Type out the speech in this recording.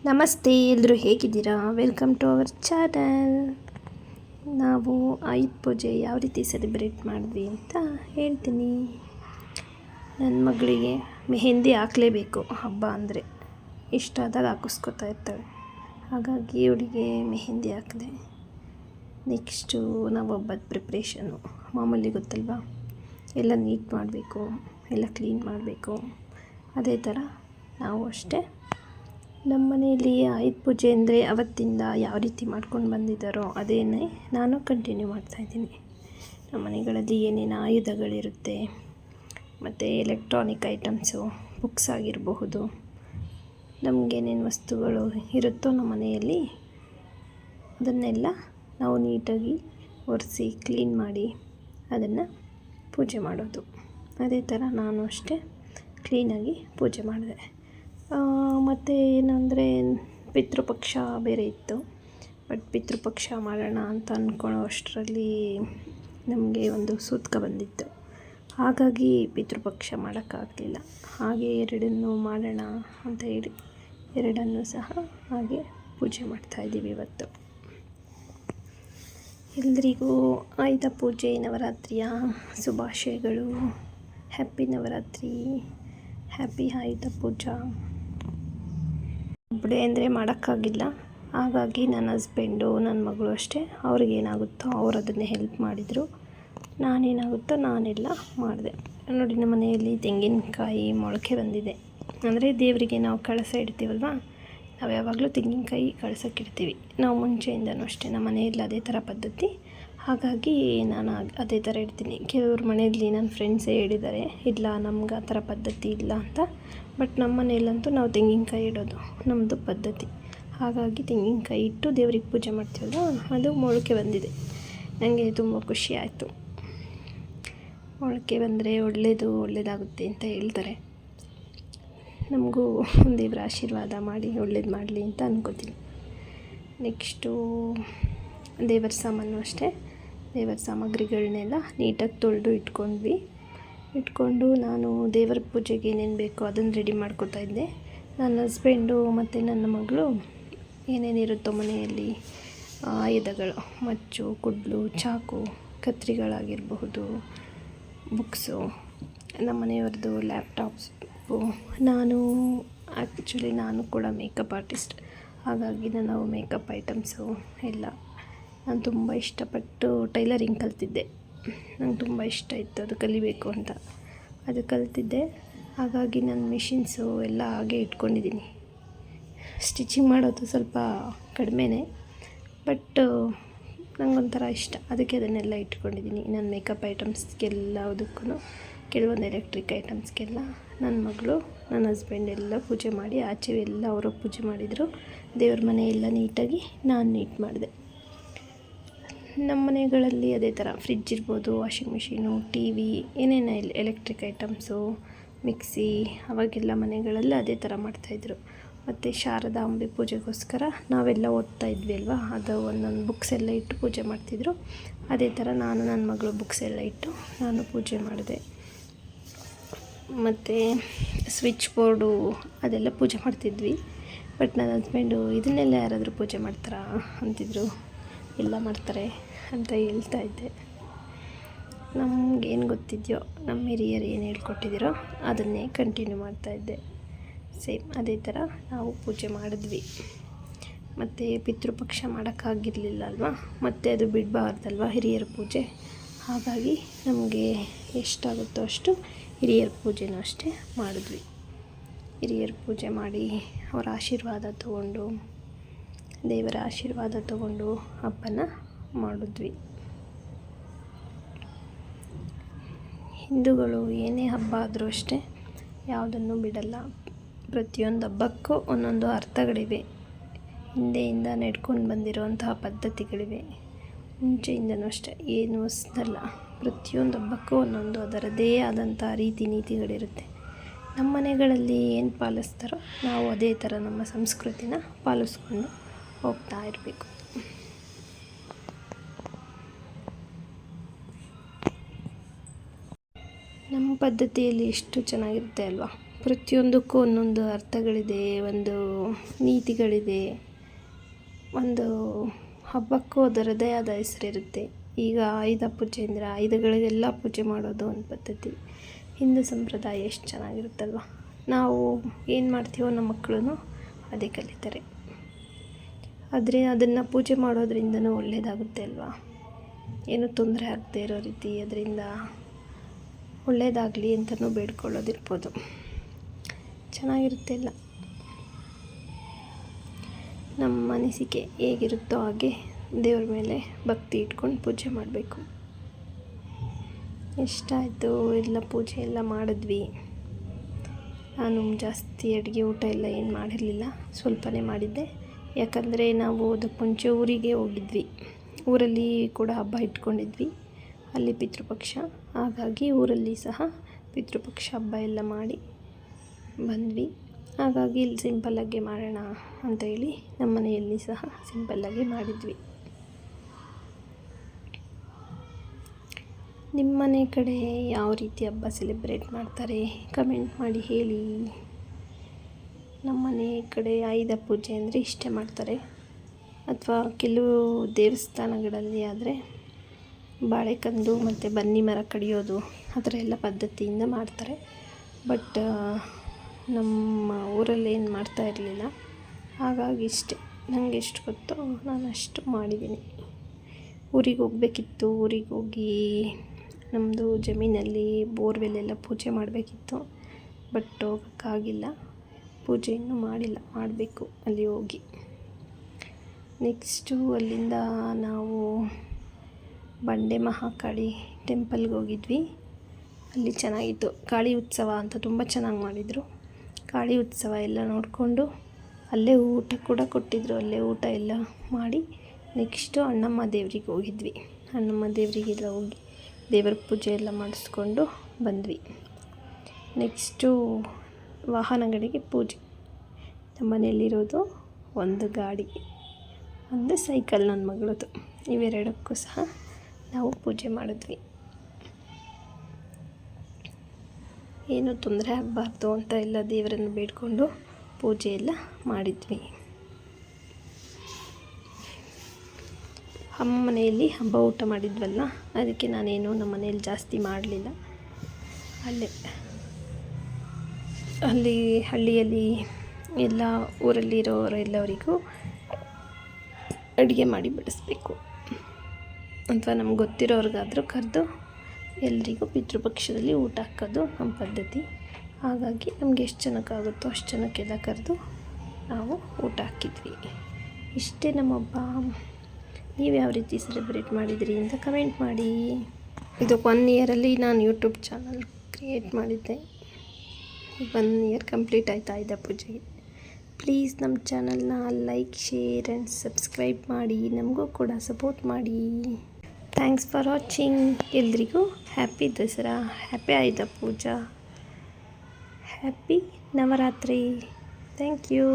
ನಮಸ್ತೆ, ಎಲ್ಲರೂ ಹೇಗಿದ್ದೀರಾ? Welcome to our channel. ನಾವು ಆಯುಧ ಪೂಜೆ ಯಾವ ರೀತಿ ಸೆಲೆಬ್ರೇಟ್ ಮಾಡಿದ್ವಿ ಅಂತ ಹೇಳ್ತೀನಿ. ನನ್ನ ಮಗಳಿಗೆ ಮೆಹಂದಿ ಹಾಕಲೇಬೇಕು, ಹಬ್ಬ ಅಂದರೆ ಇಷ್ಟ ಆದಾಗ ಹಾಕಿಸ್ಕೊತಾ ಇರ್ತಾಳೆ. ಹಾಗಾಗಿ ಇವಳಿಗೆ ಮೆಹಂದಿ ಹಾಕಿದೆ. ನೆಕ್ಸ್ಟು ನಾವು ಹಬ್ಬದ ಪ್ರಿಪ್ರೇಷನ್ನು ಮಾಮೂಲಿ ಗೊತ್ತಲ್ವ, ಎಲ್ಲ ನೀಟ್ ಮಾಡಬೇಕು, ಎಲ್ಲ ಕ್ಲೀನ್ ಮಾಡಬೇಕು. ಅದೇ ಥರ ನಾವು ಅಷ್ಟೇ ನಮ್ಮ ಮನೆಯಲ್ಲಿ ಆಯುಧ ಪೂಜೆ ಅಂದರೆ ಅವತ್ತಿಂದ ಯಾವ ರೀತಿ ಮಾಡ್ಕೊಂಡು ಬಂದಿದ್ದಾರೋ ಅದೇನೇ ನಾನು ಕಂಟಿನ್ಯೂ ಮಾಡ್ತಾಯಿದ್ದೀನಿ. ನಮ್ಮ ಮನೆಗಳಲ್ಲಿ ಏನೇನು ಆಯುಧಗಳಿರುತ್ತೆ, ಮತ್ತು ಎಲೆಕ್ಟ್ರಾನಿಕ್ ಐಟಮ್ಸು, ಬುಕ್ಸ್ ಆಗಿರಬಹುದು, ನಮಗೇನೇನು ವಸ್ತುಗಳು ಇರುತ್ತೋ ನಮ್ಮ ಮನೆಯಲ್ಲಿ ಅದನ್ನೆಲ್ಲ ನಾವು ನೀಟಾಗಿ ಒರೆಸಿ ಕ್ಲೀನ್ ಮಾಡಿ ಅದನ್ನು ಪೂಜೆ ಮಾಡೋದು. ಅದೇ ಥರ ನಾನು ಅಷ್ಟೇ ಕ್ಲೀನಾಗಿ ಪೂಜೆ ಮಾಡಿದೆ. ಮತ್ತು ಏನಂದರೆ ಪಿತೃಪಕ್ಷ ಬೇರೆ ಇತ್ತು. ಬಟ್ ಪಿತೃಪಕ್ಷ ಮಾಡೋಣ ಅಂತ ಅಂದ್ಕೊಳ್ಳೋ ಅಷ್ಟರಲ್ಲಿ ನಮಗೆ ಒಂದು ಸೂತಕ ಬಂದಿತ್ತು. ಹಾಗಾಗಿ ಪಿತೃಪಕ್ಷ ಮಾಡೋಕ್ಕಾಗಲಿಲ್ಲ. ಹಾಗೆ ಎರಡನ್ನೂ ಮಾಡೋಣ ಅಂತ ಹೇಳಿ ಎರಡನ್ನೂ ಸಹ ಹಾಗೆ ಪೂಜೆ ಮಾಡ್ತಾಯಿದ್ದೀವಿ ಇವತ್ತು. ಎಲ್ರಿಗೂ ಆಯುಧ ಪೂಜೆ ನವರಾತ್ರಿಯ ಶುಭಾಶಯಗಳು. ಹ್ಯಾಪಿ ನವರಾತ್ರಿ, ಹ್ಯಾಪಿ ಆಯುಧ ಪೂಜಾ. ಒಬ್ಬಳೇ ಅಂದರೆ ಮಾಡೋಕ್ಕಾಗಿಲ್ಲ. ಹಾಗಾಗಿ ನನ್ನ ಹಸ್ಬೆಂಡು, ನನ್ನ ಮಗಳು ಅಷ್ಟೇ, ಅವ್ರಿಗೇನಾಗುತ್ತೋ ಅವ್ರು ಅದನ್ನೇ ಹೆಲ್ಪ್ ಮಾಡಿದರು. ನಾನೇನಾಗುತ್ತೋ ನಾನೆಲ್ಲ ಮಾಡಿದೆ. ನೋಡಿ, ನಮ್ಮ ಮನೆಯಲ್ಲಿ ತೆಂಗಿನಕಾಯಿ ಮೊಳಕೆ ಬಂದಿದೆ. ಅಂದರೆ ದೇವರಿಗೆ ನಾವು ಕಳಸ ಇಡ್ತೀವಲ್ವ, ನಾವು ಯಾವಾಗಲೂ ತೆಂಗಿನಕಾಯಿ ಕಳಸಕ್ಕಿಡ್ತೀವಿ. ನಾವು ಮುಂಚೆಯಿಂದನೂ ಅಷ್ಟೇ ನಮ್ಮ ಮನೆಯಲ್ಲಿ ಅದೇ ಥರ ಪದ್ಧತಿ. ಹಾಗಾಗಿ ನಾನು ಅದೇ ಥರ ಇಡ್ತೀನಿ. ಕೆಲವ್ರ ಮನೆಯಲ್ಲಿ ನನ್ನ ಫ್ರೆಂಡ್ಸೇ ಹೇಳಿದ್ದಾರೆ, ಇಲ್ಲ ನಮ್ಗೆ ಆ ಥರ ಪದ್ಧತಿ ಇಲ್ಲ ಅಂತ. ಬಟ್ ನಮ್ಮ ಮನೆಯಲ್ಲಂತೂ ನಾವು ತೆಂಗಿನಕಾಯಿ ಇಡೋದು ನಮ್ಮದು ಪದ್ಧತಿ. ಹಾಗಾಗಿ ತೆಂಗಿನಕಾಯಿ ಇಟ್ಟು ದೇವ್ರಿಗೆ ಪೂಜೆ ಮಾಡ್ತೀವಲ್ಲ, ಅದು ಮೊಳಕೆ ಬಂದಿದೆ. ನನಗೆ ತುಂಬ ಖುಷಿ ಆಯಿತು. ಮೊಳಕೆ ಬಂದರೆ ಒಳ್ಳೆಯದಾಗುತ್ತೆ ಅಂತ ಹೇಳ್ತಾರೆ. ನಮಗೂ ದೇವರ ಆಶೀರ್ವಾದ ಮಾಡಿ ಒಳ್ಳೇದು ಮಾಡಲಿ ಅಂತ ಅಂದ್ಕೋತೀನಿ. ನೆಕ್ಸ್ಟು ದೇವರ ಸಾಮಾನು ಅಷ್ಟೇ. ದೇವರ ಸಾಮಗ್ರಿಗಳನ್ನೆಲ್ಲ ನೀಟಾಗಿ ತೊಳೆದು ಇಟ್ಕೊಂಡು ನಾನು ದೇವರ ಪೂಜೆಗೆ ಏನೇನು ಬೇಕೋ ಅದನ್ನು ರೆಡಿ ಮಾಡ್ಕೋತಾ ಇದ್ದೆ. ನನ್ನ ಹಸ್ಬೆಂಡು ಮತ್ತು ನನ್ನ ಮಗಳು ಏನೇನಿರುತ್ತೋ ಮನೆಯಲ್ಲಿ ಆಯುಧಗಳು, ಮಚ್ಚು, ಕುಡ್ಲು, ಚಾಕು, ಕತ್ರಿಗಳಾಗಿರಬಹುದು, ಬುಕ್ಸು, ನಮ್ಮ ಮನೆಯವ್ರದ್ದು ಲ್ಯಾಪ್ಟಾಪ್ಸು. ನಾನು ಕೂಡ ಮೇಕಪ್ ಆರ್ಟಿಸ್ಟ್. ಹಾಗಾಗಿ ನಾವು ಮೇಕಪ್ ಐಟಮ್ಸು ಎಲ್ಲ ನಾನು ತುಂಬ ಇಷ್ಟಪಟ್ಟು ಟೈಲರಿಂಗ್ ಕಲ್ತಿದ್ದೆ. ನಂಗೆ ತುಂಬ ಇಷ್ಟ ಇತ್ತು ಅದು ಕಲಿಬೇಕು ಅಂತ. ಅದು ಕಲ್ತಿದ್ದೆ. ಹಾಗಾಗಿ ನನ್ನ ಮಿಷಿನ್ಸು ಎಲ್ಲ ಹಾಗೆ ಇಟ್ಕೊಂಡಿದ್ದೀನಿ. ಸ್ಟಿಚಿಂಗ್ ಮಾಡೋದು ಸ್ವಲ್ಪ ಕಡಿಮೆನೇ, ಬಟ್ ನನಗೊಂಥರ ಇಷ್ಟ, ಅದಕ್ಕೆ ಅದನ್ನೆಲ್ಲ ಇಟ್ಕೊಂಡಿದ್ದೀನಿ. ನನ್ನ ಮೇಕಪ್ ಐಟಮ್ಸ್ಗೆಲ್ಲದಕ್ಕೂ, ಕೆಲವೊಂದು ಎಲೆಕ್ಟ್ರಿಕ್ ಐಟಮ್ಸ್ಗೆಲ್ಲ ನನ್ನ ಮಗಳು, ನನ್ನ ಹಸ್ಬೆಂಡ್ ಎಲ್ಲ ಪೂಜೆ ಮಾಡಿ, ಆಚೆ ಎಲ್ಲ ಅವರು ಪೂಜೆ ಮಾಡಿದರು. ದೇವ್ರ ಮನೆ ಎಲ್ಲ ನೀಟಾಗಿ ನಾನು ನೀಟ್ ಮಾಡಿದೆ. ನಮ್ಮ ಮನೆಗಳಲ್ಲಿ ಅದೇ ಥರ ಫ್ರಿಡ್ಜ್ ಇರ್ಬೋದು, ವಾಷಿಂಗ್ ಮಿಷಿನು, ಟಿ ವಿ, ಏನೇನು ಎಲೆಕ್ಟ್ರಿಕ್ ಐಟಮ್ಸು, ಮಿಕ್ಸಿ, ಅವಾಗೆಲ್ಲ ಮನೆಗಳಲ್ಲಿ ಅದೇ ಥರ ಮಾಡ್ತಾಯಿದ್ರು. ಮತ್ತು ಶಾರದಾಂಬೆ ಪೂಜೆಗೋಸ್ಕರ ನಾವೆಲ್ಲ ಓದ್ತಾ ಇದ್ವಿ ಅಲ್ವಾ, ಅದು ಒಂದೊಂದು ಬುಕ್ಸ್ ಎಲ್ಲ ಇಟ್ಟು ಪೂಜೆ ಮಾಡ್ತಿದ್ರು. ಅದೇ ಥರ ನಾನು ನನ್ನ ಮಗಳು ಬುಕ್ಸ್ ಎಲ್ಲ ಇಟ್ಟು ನಾನು ಪೂಜೆ ಮಾಡಿದೆ. ಮತ್ತು ಸ್ವಿಚ್ ಬೋರ್ಡು ಅದೆಲ್ಲ ಪೂಜೆ ಮಾಡ್ತಿದ್ವಿ. ಬಟ್ ನನ್ನ ಹಸ್ಬೆಂಡು ಇದನ್ನೆಲ್ಲ ಯಾರಾದರೂ ಪೂಜೆ ಮಾಡ್ತಾರಾ ಅಂತಿದ್ರು. ಎಲ್ಲ ಮಾಡ್ತಾರೆ ಅಂತ ಹೇಳ್ತಾ ಇದ್ದೆ. ನಮಗೇನು ಗೊತ್ತಿದೆಯೋ, ನಮ್ಮ ಹಿರಿಯರು ಏನು ಹೇಳ್ಕೊಟ್ಟಿದ್ದೀರೋ ಅದನ್ನೇ ಕಂಟಿನ್ಯೂ ಮಾಡ್ತಾಯಿದ್ದೆ. ಸೇಮ್ ಅದೇ ಥರ ನಾವು ಪೂಜೆ ಮಾಡಿದ್ವಿ. ಮತ್ತು ಪಿತೃಪಕ್ಷ ಮಾಡೋಕ್ಕಾಗಿರಲಿಲ್ಲ ಅಲ್ವಾ, ಮತ್ತು ಅದು ಬಿಡಬಾರ್ದಲ್ವ ಹಿರಿಯರ ಪೂಜೆ. ಹಾಗಾಗಿ ನಮಗೆ ಎಷ್ಟಾಗುತ್ತೋ ಅಷ್ಟು ಹಿರಿಯರ ಪೂಜೆನೂ ಅಷ್ಟೇ ಮಾಡಿದ್ವಿ. ಹಿರಿಯರ ಪೂಜೆ ಮಾಡಿ ಅವರ ಆಶೀರ್ವಾದ ತಗೊಂಡು, ದೇವರ ಆಶೀರ್ವಾದ ತಗೊಂಡು ಹಬ್ಬನ ಮಾಡಿದ್ವಿ. ಹಿಂದೂಗಳು ಏನೇ ಹಬ್ಬ ಆದರೂ ಅಷ್ಟೇ ಯಾವುದನ್ನು ಬಿಡಲ್ಲ. ಪ್ರತಿಯೊಂದು ಹಬ್ಬಕ್ಕೂ ಒಂದೊಂದು ಅರ್ಥಗಳಿವೆ. ಹಿಂದೆಯಿಂದ ನಡ್ಕೊಂಡು ಬಂದಿರುವಂತಹ ಪದ್ಧತಿಗಳಿವೆ. ಮುಂಚೆಯಿಂದನೂ ಅಷ್ಟೇ, ಏನು ಹೊಸದಲ್ಲ. ಪ್ರತಿಯೊಂದು ಹಬ್ಬಕ್ಕೂ ಒಂದೊಂದು ಅದರದ್ದೇ ಆದಂಥ ರೀತಿ ನೀತಿಗಳಿರುತ್ತೆ. ನಮ್ಮ ಮನೆಗಳಲ್ಲಿ ಏನು ಪಾಲಿಸ್ತಾರೋ ನಾವು ಅದೇ ಥರ ನಮ್ಮ ಸಂಸ್ಕೃತಿನ ಪಾಲಿಸ್ಕೊಂಡು ಹೋಗ್ತಾ ಇರಬೇಕು. ನಮ್ಮ ಪದ್ಧತಿಯಲ್ಲಿ ಎಷ್ಟು ಚೆನ್ನಾಗಿರುತ್ತೆ ಅಲ್ವಾ. ಪ್ರತಿಯೊಂದಕ್ಕೂ ಒಂದೊಂದು ಅರ್ಥಗಳಿದೆ, ಒಂದು ನೀತಿಗಳಿದೆ, ಒಂದು ಹಬ್ಬಕ್ಕೂ ಅದರದ್ದೇ ಆದ ಹೆಸರಿರುತ್ತೆ. ಈಗ ಆಯುಧ ಪೂಜೆ ಅಂದರೆ ಆಯುಧಗಳಿಗೆಲ್ಲ ಪೂಜೆ ಮಾಡೋದು ಒಂದು ಪದ್ಧತಿ. ಹಿಂದೂ ಸಂಪ್ರದಾಯ ಎಷ್ಟು ಚೆನ್ನಾಗಿರುತ್ತಲ್ವ. ನಾವು ಏನು ಮಾಡ್ತೀವೋ ನಮ್ಮ ಮಕ್ಕಳು ಅದೇ ಕಲಿತಾರೆ. ಆದರೆ ಅದನ್ನು ಪೂಜೆ ಮಾಡೋದ್ರಿಂದನೂ ಒಳ್ಳೆಯದಾಗುತ್ತೆ ಅಲ್ವಾ. ಏನೂ ತೊಂದರೆ ಆಗದೆ ಇರೋ ರೀತಿ ಅದರಿಂದ ಒಳ್ಳೆಯದಾಗಲಿ ಅಂತಲೂ ಬೇಡ್ಕೊಳ್ಳೋದಿರ್ಬೋದು. ಚೆನ್ನಾಗಿರುತ್ತೆ ಎಲ್ಲ. ನಮ್ಮ ಅನಿಸಿಕೆ ಹೇಗಿರುತ್ತೋ ಹಾಗೆ ದೇವ್ರ ಮೇಲೆ ಭಕ್ತಿ ಇಟ್ಕೊಂಡು ಪೂಜೆ ಮಾಡಬೇಕು. ಇಷ್ಟಾಯಿತು, ಎಲ್ಲ ಪೂಜೆ ಎಲ್ಲ ಮಾಡಿದ್ವಿ. ನಾನು ಜಾಸ್ತಿ ಅಡುಗೆ ಊಟ ಎಲ್ಲ ಏನು ಮಾಡಿರಲಿಲ್ಲ, ಸ್ವಲ್ಪನೇ ಮಾಡಿದ್ದೆ. ಯಾಕಂದರೆ ನಾವು ಅದಕ್ಕೆ ಮುಂಚೆ ಊರಿಗೆ ಹೋಗಿದ್ವಿ. ಊರಲ್ಲಿ ಕೂಡ ಹಬ್ಬ ಇಟ್ಕೊಂಡಿದ್ವಿ, ಅಲ್ಲಿ ಪಿತೃಪಕ್ಷ. ಹಾಗಾಗಿ ಊರಲ್ಲಿ ಸಹ ಪಿತೃಪಕ್ಷ ಹಬ್ಬ ಎಲ್ಲ ಮಾಡಿ ಬಂದ್ವಿ. ಹಾಗಾಗಿ ಇಲ್ಲಿ ಸಿಂಪಲ್ಲಾಗಿ ಮಾಡೋಣ ಅಂತ ಹೇಳಿ ನಮ್ಮ ಮನೆಯಲ್ಲಿ ಸಹ ಸಿಂಪಲ್ಲಾಗಿ ಮಾಡಿದ್ವಿ. ನಿಮ್ಮ ಮನೆ ಕಡೆ ಯಾವ ರೀತಿ ಹಬ್ಬ ಸೆಲೆಬ್ರೇಟ್ ಮಾಡ್ತಾರೆ ಕಮೆಂಟ್ ಮಾಡಿ ಹೇಳಿ. ನಮ್ಮ ಮನೆ ಕಡೆ ಆಯುಧ ಪೂಜೆ ಅಂದರೆ ಇಷ್ಟೇ ಮಾಡ್ತಾರೆ. ಅಥವಾ ಕೆಲವು ದೇವಸ್ಥಾನಗಳಲ್ಲಿ ಆದರೆ ಬಾಳೆಕಂದು ಮತ್ತು ಬನ್ನಿ ಮರ ಕಡಿಯೋದು ಆ ಥರ ಎಲ್ಲ ಪದ್ಧತಿಯಿಂದ ಮಾಡ್ತಾರೆ. ಬಟ್ ನಮ್ಮ ಊರಲ್ಲಿ ಏನು ಮಾಡ್ತಾ ಇರಲಿಲ್ಲ. ಹಾಗಾಗಿ ಇಷ್ಟೇ, ನನಗೆ ಎಷ್ಟು ಗೊತ್ತೋ ನಾನು ಅಷ್ಟು ಮಾಡಿದ್ದೀನಿ. ಊರಿಗೆ ಹೋಗಬೇಕಿತ್ತು, ಊರಿಗೆ ಹೋಗಿ ನಮ್ಮದು ಜಮೀನಲ್ಲಿ ಬೋರ್ವೆಲ್ಲೆಲ್ಲ ಪೂಜೆ ಮಾಡಬೇಕಿತ್ತು. ಬಟ್ ಹೋಗೋಕ್ಕಾಗಿಲ್ಲ, ಪೂಜೆ ಇನ್ನೂ ಮಾಡಿಲ್ಲ, ಮಾಡಬೇಕು ಅಲ್ಲಿ ಹೋಗಿ. ನೆಕ್ಸ್ಟು ಅಲ್ಲಿಂದ ನಾವು ಬಂಡೆ ಮಹಾಕಾಳಿ ಟೆಂಪಲ್ಗೆ ಹೋಗಿದ್ವಿ. ಅಲ್ಲಿ ಚೆನ್ನಾಗಿತ್ತು. ಕಾಳಿ ಉತ್ಸವ ಅಂತ ತುಂಬ ಚೆನ್ನಾಗಿ ಮಾಡಿದರು. ಕಾಳಿ ಉತ್ಸವ ಎಲ್ಲ ನೋಡಿಕೊಂಡು ಅಲ್ಲೇ ಊಟ ಕೂಡ ಕೊಟ್ಟಿದ್ದರು. ಅಲ್ಲೇ ಊಟ ಎಲ್ಲ ಮಾಡಿ ನೆಕ್ಸ್ಟು ಅಣ್ಣಮ್ಮ ದೇವರಿಗೆ ಹೋಗಿದ್ವಿ. ಅಣ್ಣಮ್ಮ ದೇವರಿಗೆಲ್ಲ ಹೋಗಿ ದೇವರ ಪೂಜೆ ಎಲ್ಲ ಮಾಡಿಸ್ಕೊಂಡು ಬಂದ್ವಿ. ನೆಕ್ಸ್ಟು ವಾಹನಗಳಿಗೆ ಪೂಜೆ. ನಮ್ಮ ಮನೆಯಲ್ಲಿರೋದು ಒಂದು ಗಾಡಿ, ಒಂದು ಸೈಕಲ್ ನನ್ನ ಮಗಳದು. ಇವೆರಡಕ್ಕೂ ಸಹ ನಾವು ಪೂಜೆ ಮಾಡಿದ್ವಿ. ಏನೂ ತೊಂದರೆ ಆಗಬಾರ್ದು ಅಂತ ಎಲ್ಲ ದೇವರನ್ನು ಬೇಡಿಕೊಂಡು ಪೂಜೆ ಎಲ್ಲ ಮಾಡಿದ್ವಿ. ಅಮ್ಮ ಮನೆಯಲ್ಲಿ ಹಬ್ಬ ಊಟ ಮಾಡಿದ್ವಲ್ಲ, ಅದಕ್ಕೆ ನಾನೇನು ನಮ್ಮ ಮನೇಲಿ ಜಾಸ್ತಿ ಮಾಡಲಿಲ್ಲ. ಅಲ್ಲಿ ಹಳ್ಳಿಯಲ್ಲಿ ಎಲ್ಲ ಊರಲ್ಲಿರೋರೆಲ್ಲರಿಗೂ ಅಡುಗೆ ಮಾಡಿ ಬಡಿಸ್ಬೇಕು. ಅಥವಾ ನಮ್ಗೆ ಗೊತ್ತಿರೋರಿಗಾದರೂ ಕರೆದು ಎಲ್ರಿಗೂ ಪಿತೃಪಕ್ಷದಲ್ಲಿ ಊಟ ಹಾಕೋದು ನಮ್ಮ ಪದ್ಧತಿ. ಹಾಗಾಗಿ ನಮ್ಗೆ ಎಷ್ಟು ಜನಕ್ಕಾಗುತ್ತೋ ಅಷ್ಟು ಜನಕ್ಕೆಲ್ಲ ಕರೆದು ನಾವು ಊಟ ಹಾಕಿದ್ವಿ. ಇಷ್ಟೇ ನಮ್ಮ ಹಬ್ಬ. ನೀವು ಯಾವ ರೀತಿ ಸೆಲೆಬ್ರೇಟ್ ಮಾಡಿದಿರಿ ಅಂತ ಕಮೆಂಟ್ ಮಾಡಿ. ಇದು 1 ಇಯರಲ್ಲಿ ನಾನು ಯೂಟ್ಯೂಬ್ ಚಾನಲ್ ಕ್ರಿಯೇಟ್ ಮಾಡಿದ್ದೆ. 1 ಇಯರ್ ಕಂಪ್ಲೀಟ್ ಆಯ್ತು ಆಯುಧ ಪೂಜೆಗೆ. ಪ್ಲೀಸ್ ನಮ್ಮ ಚಾನಲ್ನ ಲೈಕ್, ಶೇರ್ ಆ್ಯಂಡ್ ಸಬ್ಸ್ಕ್ರೈಬ್ ಮಾಡಿ. ನಮಗೂ ಕೂಡ ಸಪೋರ್ಟ್ ಮಾಡಿ. Thanks for watching. ಎಲ್ರಿಗೂ happy Dasara, happy Ayudha Puja, happy Navaratri. Thank you.